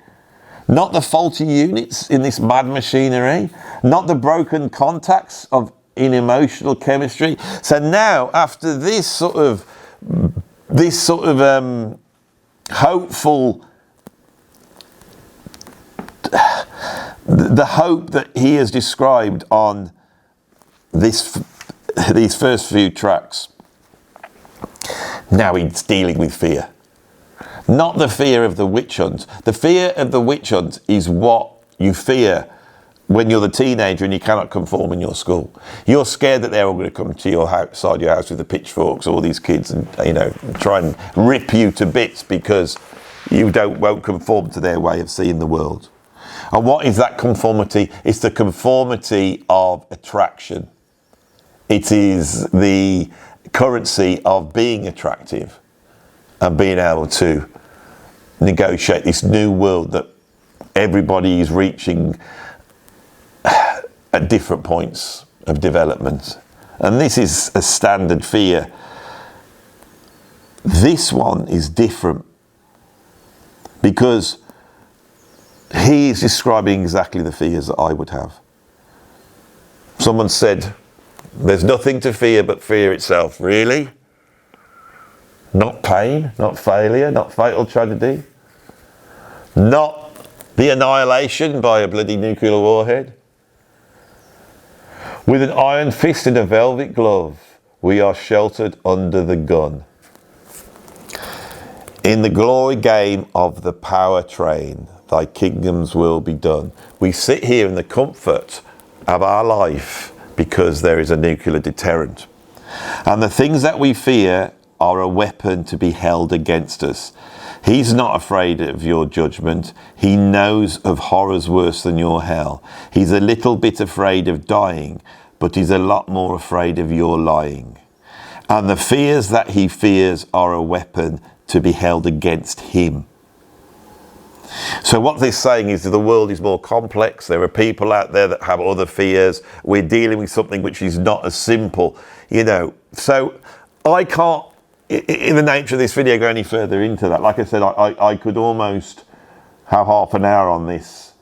Not the faulty units in this mad machinery? Not the broken contacts in emotional chemistry? So now, after this sort of hopeful, the hope that he has described on these first few tracks, now he's dealing with fear. Not the fear of the witch hunt. The fear of the witch hunt is what you fear when you're the teenager and you cannot conform in your school. You're scared that they're all going to come to your house with the pitchforks, all these kids, and try and rip you to bits because you won't conform to their way of seeing the world. And what is that conformity? It's the conformity of attraction. It is the currency of being attractive and being able to negotiate this new world that everybody is reaching at different points of development. And this is a standard fear. This one is different because he is describing exactly the fears that I would have. Someone said, there's nothing to fear but fear itself. Really? Not pain, not failure, not fatal tragedy, not the annihilation by a bloody nuclear warhead. With an iron fist and a velvet glove, we are sheltered under the gun. In the glory game of the power train, thy kingdoms will be done. We sit here in the comfort of our life because there is a nuclear deterrent. And the things that we fear are a weapon to be held against us. He's not afraid of your judgment. He knows of horrors worse than your hell. He's a little bit afraid of dying, but he's a lot more afraid of your lying. And the fears that he fears are a weapon to be held against him. So what this is saying is that the world is more complex. There are people out there that have other fears. We're dealing with something which is not as simple, So I can't, in the nature of this video, go any further into that. Like I said, I could almost have half an hour on this.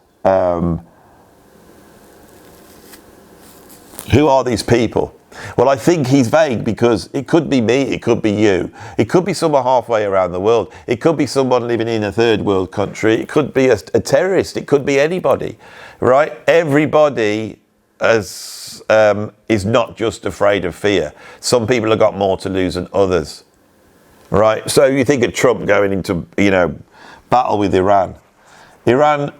Who are these people? Well, I think he's vague because it could be me, it could be you. It could be someone halfway around the world. It could be someone living in a third world country. It could be a terrorist. It could be anybody, right? Everybody is not just afraid of fear. Some people have got more to lose than others, right? So you think of Trump going into, battle with Iran. Iran,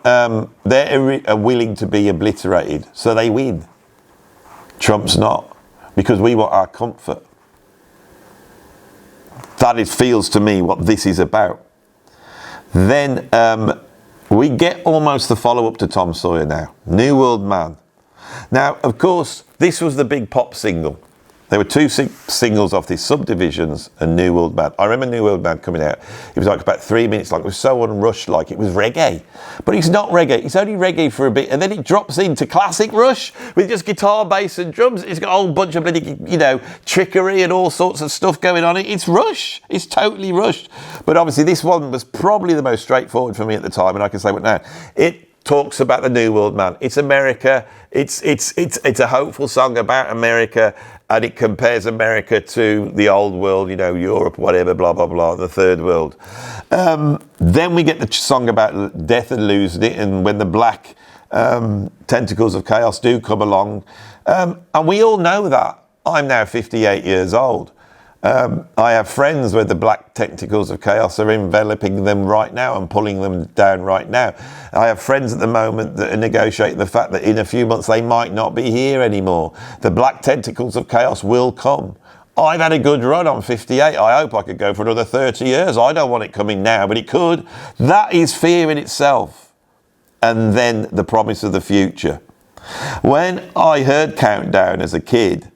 they're willing to be obliterated, so they win. Trump's not, because we want our comfort. That feels to me what this is about. Then we get almost the follow-up to Tom Sawyer now, New World Man. Now, of course, this was the big pop single. There were 2 singles off these Subdivisions and New World Man. I remember New World Man coming out. It was like about 3 minutes long. It was so unrushed, like it was reggae. But it's not reggae. It's only reggae for a bit. And then it drops into classic Rush with just guitar, bass and drums. It's got a whole bunch of bloody, trickery and all sorts of stuff going on. It's Rush. It's totally rushed. But obviously this one was probably the most straightforward for me at the time. And I can say what now. It talks about the New World Man. It's America. It's a hopeful song about America. And it compares America to the old world, Europe, whatever, blah, blah, blah, the third world. Then we get the song about death and losing it, and when the black tentacles of chaos do come along. And we all know that. I'm now 58 years old. I have friends where the black tentacles of chaos are enveloping them right now and pulling them down right now. I have friends at the moment that are negotiating the fact that in a few months they might not be here anymore. The black tentacles of chaos will come. I've had a good run on 58. I hope I could go for another 30 years. I don't want it coming now, but it could. That is Fear in itself. And then the promise of the future. When I heard Countdown as a kid,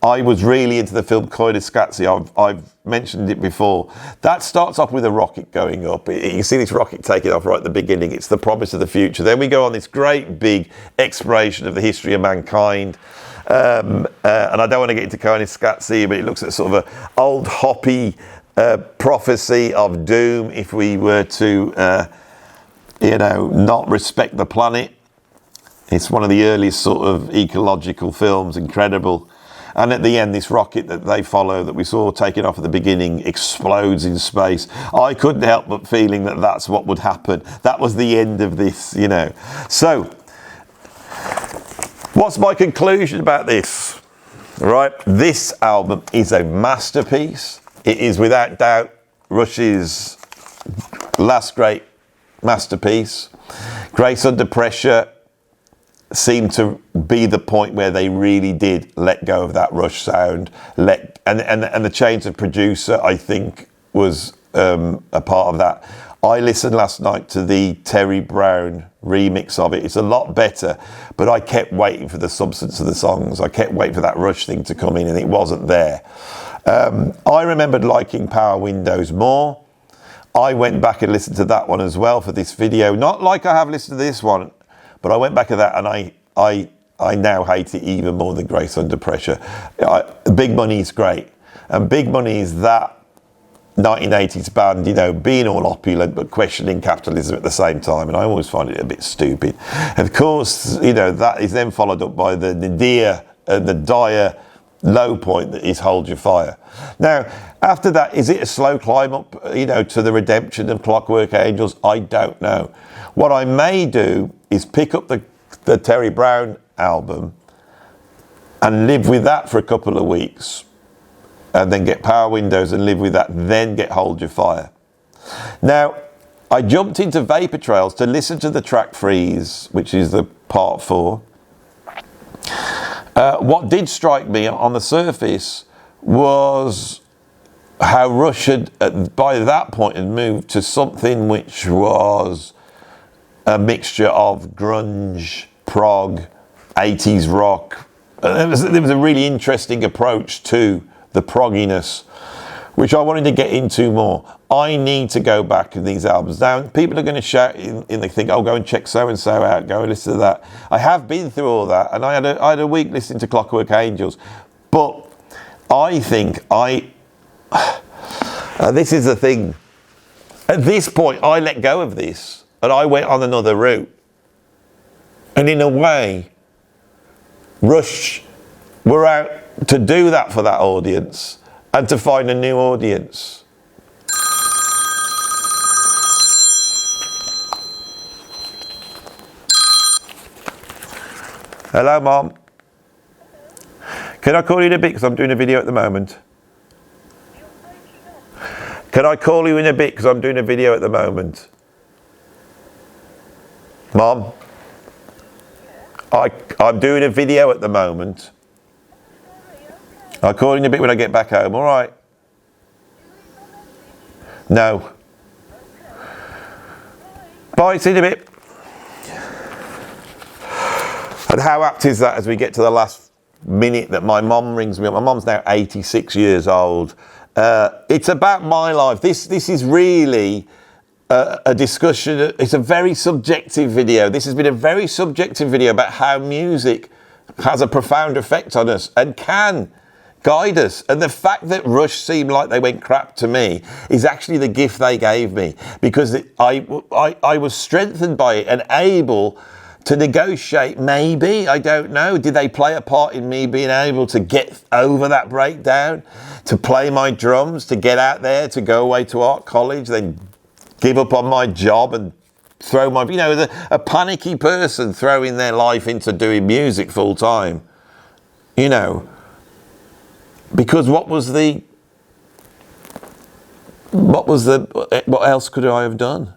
I was really into the film Koyaanisqatsi. I've mentioned it before. That starts off with a rocket going up. You see this rocket taking off right at the beginning. It's the promise of the future. Then we go on this great big exploration of the history of mankind. And I don't want to get into Koyaanisqatsi, but it looks at sort of an old hoppy prophecy of doom if we were to, not respect the planet. It's one of the earliest sort of ecological films, incredible. And at the end, this rocket that they follow, that we saw taking off at the beginning, explodes in space. I couldn't help but feeling that that's what would happen. That was the end of this, So, what's my conclusion about this? Right, this album is a masterpiece. It is without doubt Rush's last great masterpiece. Grace Under Pressure seemed to be the point where they really did let go of that Rush sound. And the change of producer, I think, was a part of that. I listened last night to the Terry Brown remix of it. It's a lot better, but I kept waiting for the substance of the songs. I kept waiting for that Rush thing to come in, and it wasn't there. I remembered liking Power Windows more. I went back and listened to that one as well for this video. Not like I have listened to this one, but I went back to that, and I now hate it even more than Grace Under Pressure. Big Money is great, and Big Money is that 1980s band, being all opulent but questioning capitalism at the same time, and I always find it a bit stupid. Of course, that is then followed up by the nadir and the dire low point that is Hold Your Fire. Now, after that, is it a slow climb up, to the redemption of Clockwork Angels? I don't know. What I may do is pick up the Terry Brown album and live with that for a couple of weeks, and then get Power Windows and live with that, then get Hold Your Fire. Now, I jumped into Vapor Trails to listen to the track Freeze, which is the part 4. What did strike me on the surface was how Rush had, by that point, had moved to something which was a mixture of grunge, prog, 80s rock. There was a really interesting approach to the progginess, which I wanted to get into more. I need to go back to these albums. Now, people are going to shout in the thing, go and check so-and-so out, go and listen to that. I have been through all that, and I had a week listening to Clockwork Angels. But I think this is the thing. At this point, I let go of this, and I went on another route. And in a way, Rush were out to do that for that audience and to find a new audience. Hello, Mom. Can I call you in a bit because I'm doing a video at the moment? Can I call you in a bit because I'm doing a video at the moment? Mom? I'm doing a video at the moment. I'll call you in a bit when I get back home, all right? No. Bye, see you in a bit. And how apt is that as we get to the last minute that my mom rings me up? My mom's now 86 years old. It's about my life. This is really a discussion. It's a very subjective video. This has been a very subjective video about how music has a profound effect on us and can guide us. And the fact that Rush seemed like they went crap to me is actually the gift they gave me, because I was strengthened by it and able to negotiate. Maybe, I don't know, did they play a part in me being able to get over that breakdown, to play my drums, to get out there, to go away to art college, then give up on my job and throw my, a panicky person throwing their life into doing music full time, because what else could I have done?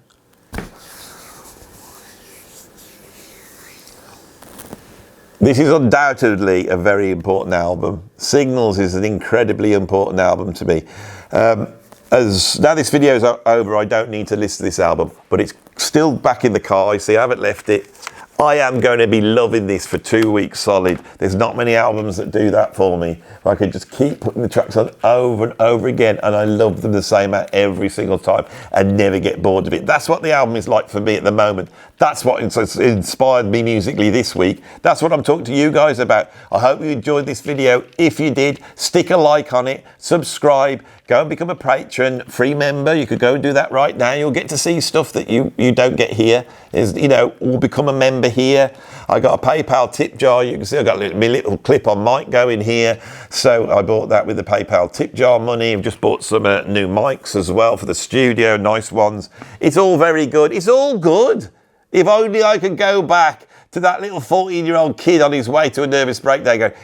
This is undoubtedly a very important album. Signals is an incredibly important album to me. As now this video is over, I don't need to listen to this album, but it's still back in the car. You see, I haven't left it. I am going to be loving this for 2 weeks solid. There's not many albums that do that for me. I can just keep putting the tracks on over and over again, and I love them the same every single time and never get bored of it. That's what the album is like for me at the moment. That's what inspired me musically this week. That's what I'm talking to you guys about. I hope you enjoyed this video. If you did, stick a like on it, subscribe, go and become a patron, free member. You could go and do that right now. You'll get to see stuff that you don't get here. Or become a member here. I got a PayPal tip jar. You can see I got my little clip-on mic going here. So I bought that with the PayPal tip jar money. I've just bought some new mics as well for the studio, nice ones. It's all very good. It's all good. If only I could go back to that little 14-year-old kid on his way to a nervous breakdown and go,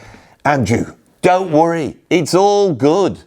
Andrew, don't worry. It's all good.